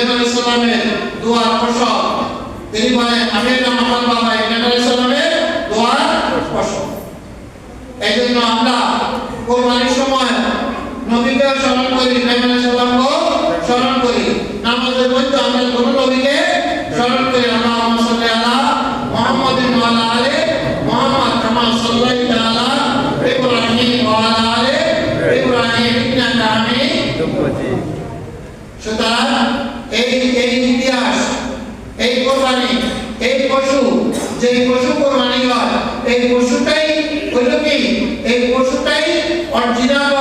ইব্রাহিম আলাইহিস সালামের দোয়ার ফসল। তিনি বলেন আমি হলাম আমার বাবা ইব্রাহিম আলাইহিস সালামের দোয়ার ফসল। এইজন্য আমরা কুরবানির সময় নবীকে স্মরণ করি, ইব্রাহিম আলাইহিস সালামকে স্মরণ করি। নামাজের মধ্যে আমরা কোন নবীকে স্মরণ করি, আল্লাহুম্মা সাল্লি আলা মুহাম্মাদিন ওয়া আলা আলি মুহাম্মাদ কামা সাল্লাইতা আলা ইব্রাহিম ওয়া আলা আলি ইব্রাহিম ইন্নাকা হামিদুম মাজিদ। সুতরাং এই ইতিহাস, এই কুরবানি, এই পশু, যে পশু কুরবানি হয়, এই পশুটাই হলো কি, এই পশুটাই অরিজিনাল